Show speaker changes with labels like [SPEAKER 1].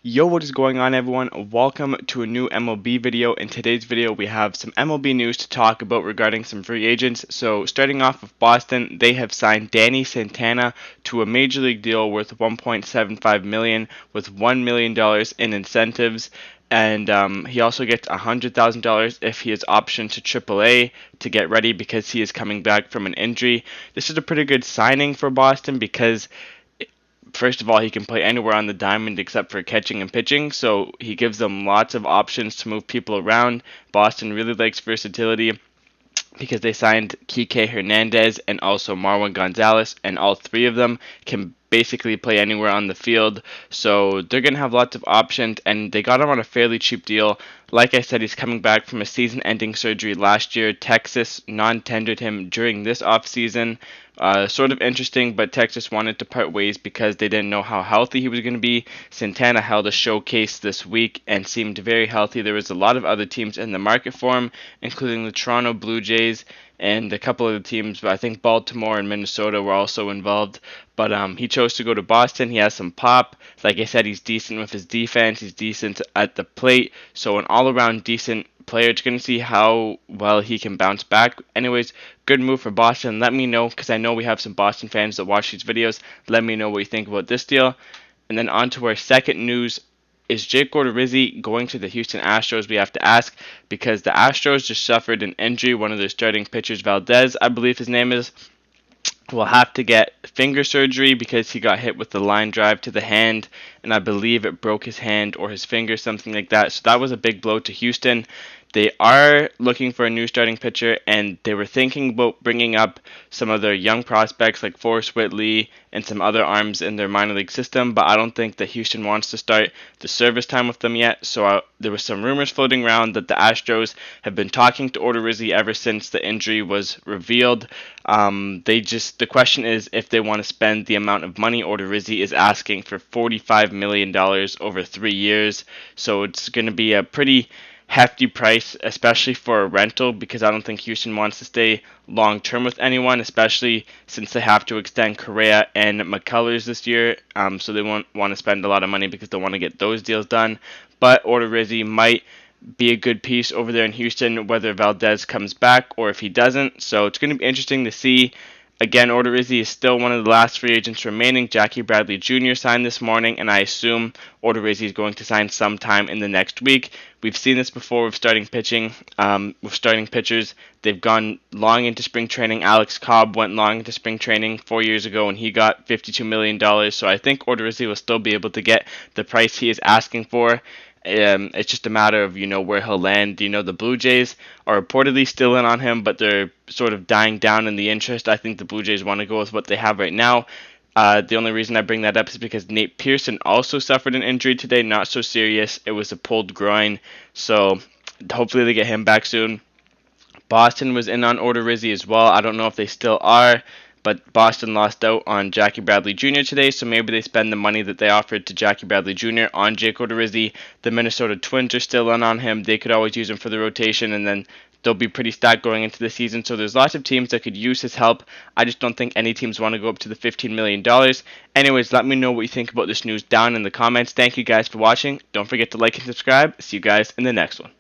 [SPEAKER 1] Yo, what is going on, everyone? Welcome to a new MLB video. In today's video, we have some MLB news to talk about regarding some free agents. So, starting off with Boston, they have signed Danny Santana to a major league deal worth $1.75 million with $1 million in incentives. And he also gets $100,000 if he is optioned to AAA to get ready because he is coming back from an injury. This is a pretty good signing for Boston because first of all, he can play anywhere on the diamond except for catching and pitching, so he gives them lots of options to move people around. Boston really likes versatility because they signed Kike Hernandez and also Marwin Gonzalez, and all three of them can basically play anywhere on the field. So they're going to have lots of options, and they got him on a fairly cheap deal. Like I said, he's coming back from a season-ending surgery last year. Texas non-tendered him during this offseason. Sort of interesting, but Texas wanted to part ways because they didn't know how healthy he was going to be. Santana held a showcase this week and seemed very healthy. There was a lot of other teams in the market for him, including the Toronto Blue Jays and a couple of the teams, but I think Baltimore and Minnesota were also involved. But he chose to go to Boston. He has some pop. Like I said, he's decent with his defense. He's decent at the plate. So an all-around decent player. It's going to see how well he can bounce back. Anyways, good move for Boston. Let me know, because I know we have some Boston fans that watch these videos. Let me know what you think about this deal. And then on to our second news. Is Jake Odorizzi going to the Houston Astros? We have to ask because the Astros just suffered an injury. One of their starting pitchers, Valdez, I believe his name is, will have to get finger surgery because he got hit with the line drive to the hand, and I believe it broke his hand or his finger, something like that. So that was a big blow to Houston. They are looking for a new starting pitcher, and they were thinking about bringing up some of their young prospects like Forrest Whitley and some other arms in their minor league system, but I don't think that Houston wants to start the service time with them yet. So there were some rumors floating around that the Astros have been talking to Odorizzi ever since the injury was revealed. The question is if they want to spend the amount of money Odorizzi is asking for $45 million over 3 years. So it's going to be a pretty hefty price, especially for a rental, because I don't think Houston wants to stay long term with anyone, especially since they have to extend Correa and McCullers this year. So they won't want to spend a lot of money because they want to get those deals done. But Odorizzi might be a good piece over there in Houston, whether Valdez comes back or if he doesn't. So it's going to be interesting to see. Again, Odorizzi is still one of the last free agents remaining. Jackie Bradley Jr. signed this morning, and I assume Odorizzi is going to sign sometime in the next week. We've seen this before with starting pitching, with starting pitchers. They've gone long into spring training. Alex Cobb went long into spring training 4 years ago, and he got $52 million. So I think Odorizzi will still be able to get the price he is asking for. It's just a matter of, where he'll land. The Blue Jays are reportedly still in on him, but they're sort of dying down in the interest. I think the Blue Jays want to go with what they have right now. The only reason I bring that up is because Nate Pearson also suffered an injury today, not so serious. It was a pulled groin, so hopefully they get him back soon. Boston was in on Odorizzi as well. I don't know if they still are, but Boston lost out on Jackie Bradley Jr. today, so maybe they spend the money that they offered to Jackie Bradley Jr. on Jake Odorizzi. The Minnesota Twins are still in on him. They could always use him for the rotation, and then they'll be pretty stacked going into the season. So there's lots of teams that could use his help. I just don't think any teams want to go up to the $15 million. Anyways, let me know what you think about this news down in the comments. Thank you guys for watching. Don't forget to like and subscribe. See you guys in the next one.